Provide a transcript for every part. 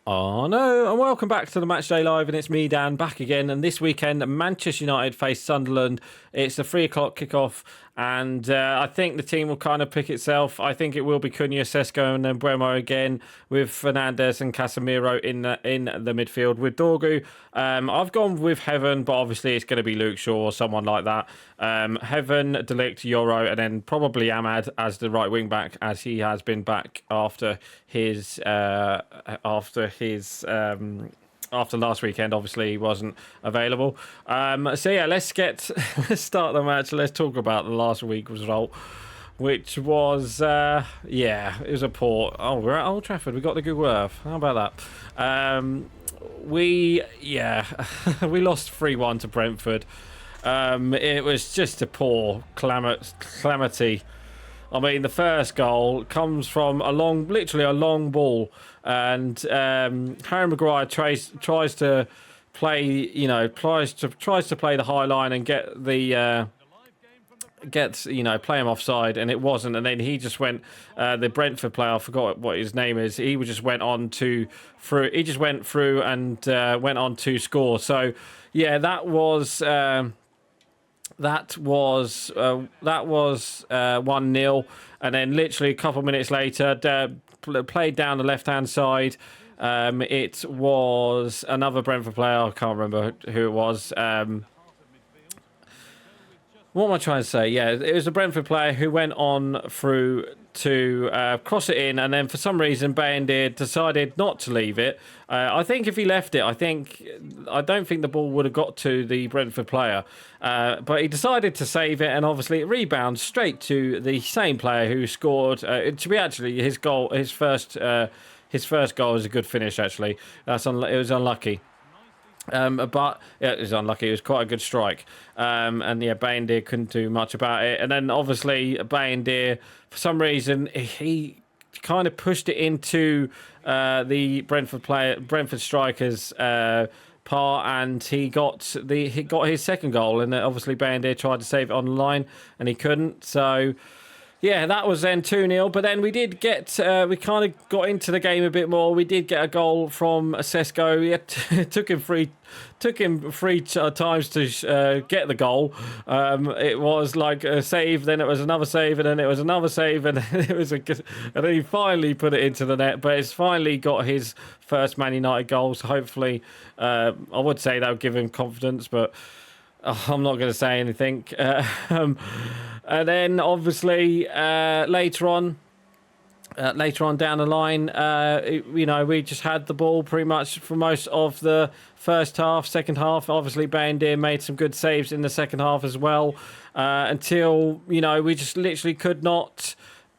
Oh no, and welcome back to the Matchday Live, and it's me, Dan, back again. And this weekend, Manchester United face Sunderland. It's a 3 o'clock kickoff, and I think the team will kind of pick itself. I think it will be Cunha, Sesko, and then Bremo again, with Fernandes and Casemiro in the midfield with Dorgu. I've gone with Heaven, but obviously it's going to be Luke Shaw or someone like that. Heaven, De Ligt, Euro, and then probably Ahmad as the right wing back, as he has been back after last weekend. Obviously he wasn't available. So yeah, let's start the match. Let's talk about the last week result, which was it was a poor. Oh, we're at Old Trafford. We got the Google Earth. How about that? We lost 3-1 to Brentford. It was just a poor calamity. I mean, the first goal comes from literally a long ball, and Harry Maguire tries to play, tries to play the high line and get play him offside, and it wasn't. And then he just went, the Brentford player, I forgot what his name is. He just went through. He just went through and went on to score. So yeah, that was. That was 1-0, and then literally a couple of minutes later, played down the left-hand side. It was another Brentford player. I can't remember who it was. What am I trying to say? Yeah, it was a Brentford player who went on through to cross it in, and then for some reason Bayendir decided not to leave it. I think if he left it, I don't think the ball would have got to the Brentford player, but he decided to save it, and obviously it rebounds straight to the same player who scored. To be actually his goal, his first goal was a good finish. Actually, it was unlucky. But yeah, it was unlucky. It was quite a good strike. And yeah, Bayendir couldn't do much about it. And then obviously Bayendir, for some reason, he kind of pushed it into the Brentford striker's part, and he got his second goal. And obviously Bayendir tried to save it on the line, and he couldn't. So yeah, that was then 2-0. But then we did get, we kind of got into the game a bit more. We did get a goal from Sesko. It took him three times to get the goal. It was like a save, then it was another save, and then it was another save, and then and then he finally put it into the net. But it's finally got his first Man United goal. So hopefully, I would say that would give him confidence, but I'm not going to say anything. And then obviously later on down the line, we just had the ball pretty much for most of the first half. Second half, obviously Bayendir made some good saves in the second half as well, until we just literally could not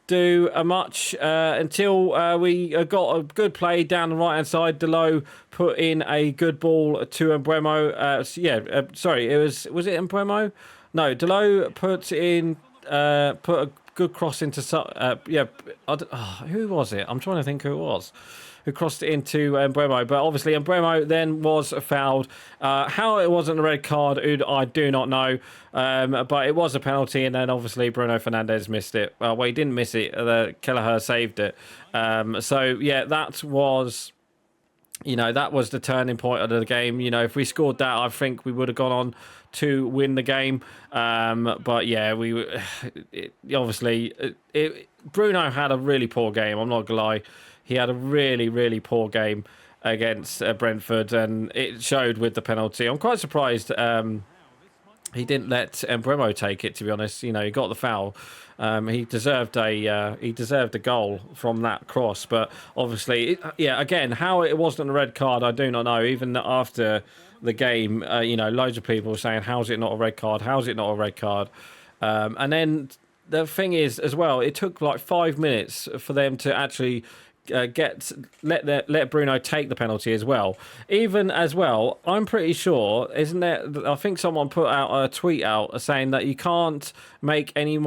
do much until we got a good play down the right hand side. Delo put in a good ball to Mbeumo. Was it Mbeumo? No, Delo put a good cross into who was it? I'm trying to think who it was who crossed it into Mbeumo, but obviously Mbeumo then was fouled. How it wasn't a red card, I do not know, but it was a penalty, and then obviously Bruno Fernandes missed it. Well, he didn't miss it, Kelleher saved it. So yeah, that was the turning point of the game. If we scored that, I think we would have gone on to win the game. But yeah, Bruno had a really poor game. I'm not gonna lie. He had a really, really poor game against Brentford, and it showed with the penalty. I'm quite surprised he didn't let Mbeumo take it, to be honest. He got the foul. He deserved a goal from that cross, but obviously, again, how it wasn't a red card, I do not know. Even after the game, loads of people were saying, "How's it not a red card? How's it not a red card?" And then the thing is, as well, it took like 5 minutes for them to actually let Bruno take the penalty as well. Even as well, I'm pretty sure, isn't there? I think someone put out a tweet out saying that you can't make any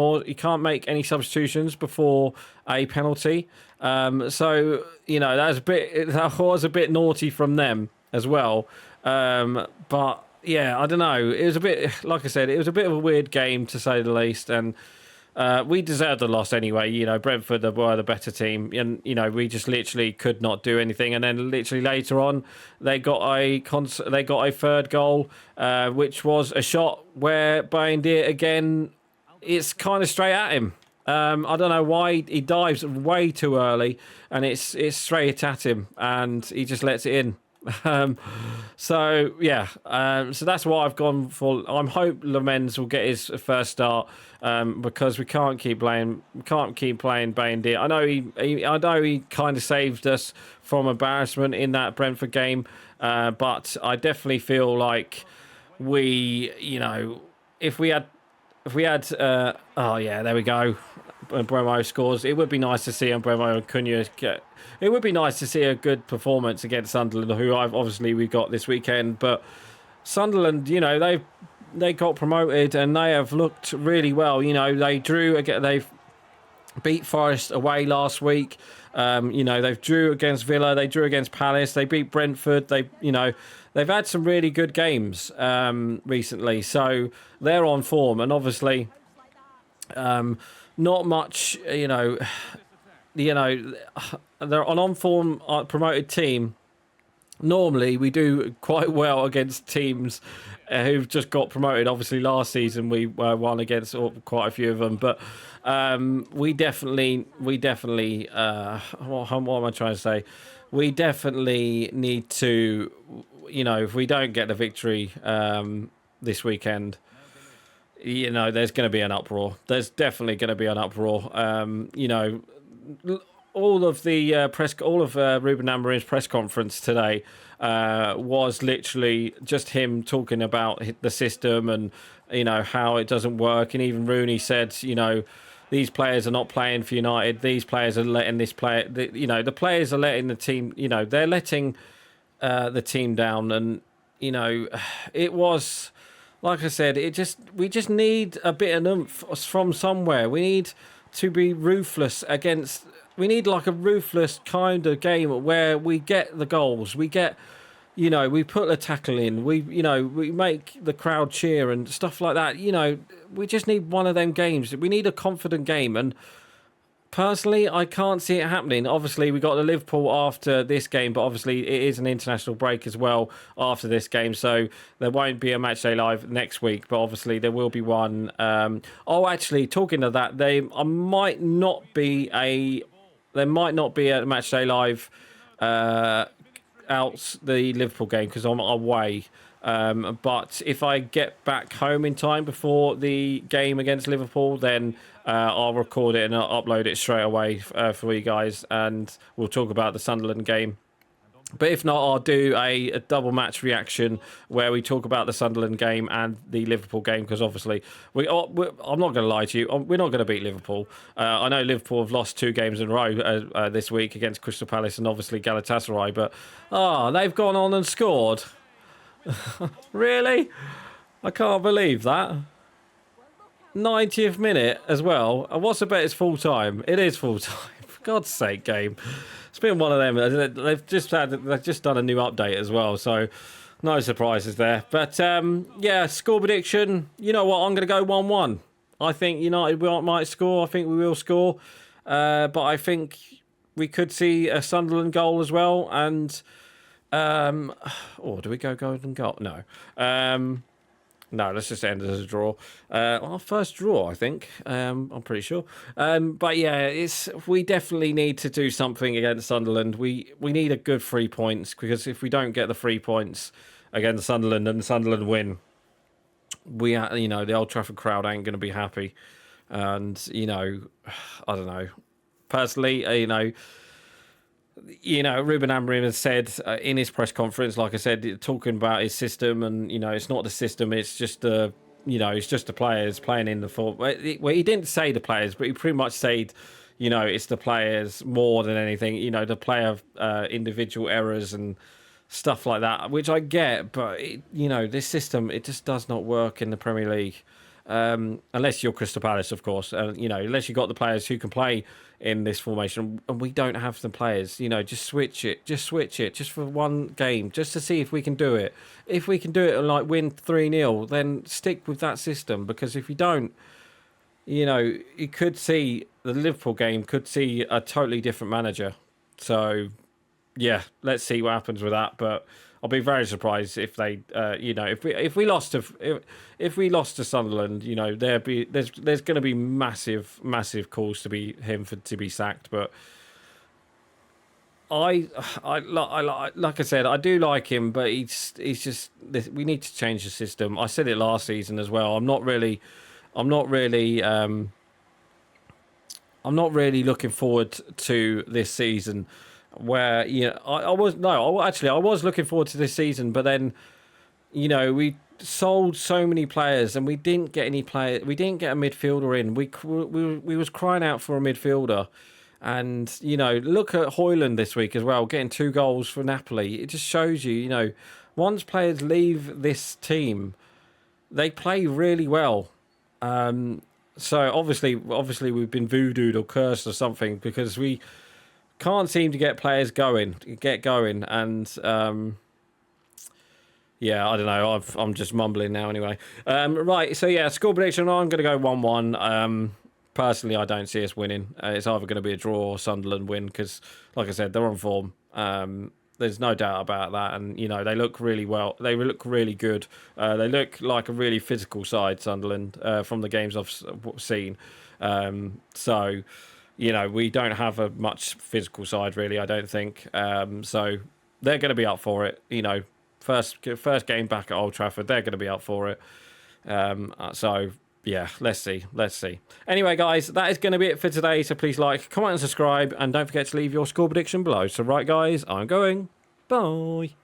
substitutions before a penalty. So that was a bit naughty from them as well. But yeah, I don't know. It was a bit, like I said, it was a bit of a weird game to say the least, and we deserved the loss anyway. You know, Brentford were the better team, and you know we just literally could not do anything. And then literally later on, they got a third goal, which was a shot where Bayindir again, it's kind of straight at him. I don't know why he dives way too early, and it's straight at him, and he just lets it in. So yeah, so that's what I've gone for. I hope Lamens will get his first start, because we can't keep playing Bayindir. I know he kind of saved us from embarrassment in that Brentford game, but I definitely feel like we, you know, if we had, oh yeah, there we go. Bremo scores. It would be nice to see Bremo and Cunha get. It would be nice to see a good performance against Sunderland, who we got this weekend. But Sunderland, you know, they got promoted and they have looked really well. You know, they drew again. They've beat Forest away last week. You know, they've drew against Villa. They drew against Palace. They beat Brentford. They've had some really good games recently. So they're on form, and obviously, not much. They're an on-form promoted team. Normally, we do quite well against teams who've just got promoted. Obviously, last season we won against quite a few of them, but we definitely. What am I trying to say? We definitely need to. You know, if we don't get the victory this weekend, you know, there's going to be an uproar. There's definitely going to be an uproar. You know, all of Ruben Amorim's press conference today was literally just him talking about the system and, you know, how it doesn't work. And even Rooney said, you know, these players are not playing for United. These players are letting the players are letting the team, you know, they're letting the team down. And, you know, it was, like I said, we just need a bit of oomph from somewhere. We need to be ruthless against. We need like a ruthless kind of game where we get the goals. We get, you know, we put the tackle in. We make the crowd cheer and stuff like that. You know, we just need one of them games. We need a confident game. And personally, I can't see it happening. Obviously, we got the Liverpool after this game, but obviously it is an international break as well after this game, so there won't be a Matchday Live next week, but obviously there will be one. Actually, talking of that, there might not be a Matchday Live out the Liverpool game because I'm away. But if I get back home in time before the game against Liverpool, then I'll record it and I'll upload it straight away for you guys, and we'll talk about the Sunderland game. But if not, I'll do a double match reaction where we talk about the Sunderland game and the Liverpool game, because obviously I'm not going to lie to you, we're not going to beat Liverpool. I know Liverpool have lost 2 games in a row this week against Crystal Palace and obviously Galatasaray, but they've gone on and scored. Really? I can't believe that. 90th minute as well. And what's the bet? It's full time. It is full time. For God's sake, game. It's been one of them. They've just done a new update as well, so no surprises there. But yeah, score prediction. You know what? I'm going to go 1-1. I think United might score. I think we will score. But I think we could see a Sunderland goal as well. And do we go golden goal? No. No, let's just end it as a draw. Our first draw, I think. I'm pretty sure. But yeah, we definitely need to do something against Sunderland. We need a good 3 points, because if we don't get the 3 points against Sunderland and Sunderland win, the Old Trafford crowd ain't going to be happy. And I don't know. Personally, Ruben Amorim has said in his press conference, like I said, talking about his system, and it's not the system, it's just it's just the players playing in the form. Well, he didn't say the players, but he pretty much said, it's the players more than anything. The player individual errors and stuff like that, which I get, but this system, it just does not work in the Premier League. Unless you're Crystal Palace, of course, unless you've got the players who can play in this formation, and we don't have the players. Just switch it just for one game, just to see if we can do it. If we can do it and win 3-0, then stick with that system, because if you don't, you know, you could see the Liverpool game could see a totally different manager. So yeah, let's see what happens with that. But I'll be very surprised if they, you know, if we lost to if we lost to Sunderland, you know, there's going to be massive calls to be him to be sacked. But like I said, I do like him, but he's just we need to change the system. I said it last season as well. I'm not really I'm not really looking forward to this season. Where I was no, actually I was looking forward to this season, but then we sold so many players and we didn't get any player. We didn't get a midfielder in. We was crying out for a midfielder, and look at Højlund this week as well, getting 2 goals for Napoli. It just shows you, once players leave this team, they play really well. So obviously we've been voodooed or cursed or something because we can't seem to get players get going, and yeah, I don't know. I'm just mumbling now anyway. Right, so yeah, score prediction. I'm going to go 1-1. Personally, I don't see us winning. It's either going to be a draw or Sunderland win because, like I said, they're on form. There's no doubt about that, and they look really well. They look really good. They look like a really physical side, Sunderland, from the games I've seen. So, we don't have a much physical side really. I don't think. So they're going to be up for it. First game back at Old Trafford, they're going to be up for it. So yeah, let's see. Anyway, guys, that is going to be it for today. So please like, comment, and subscribe, and don't forget to leave your score prediction below. So right, guys, I'm going. Bye.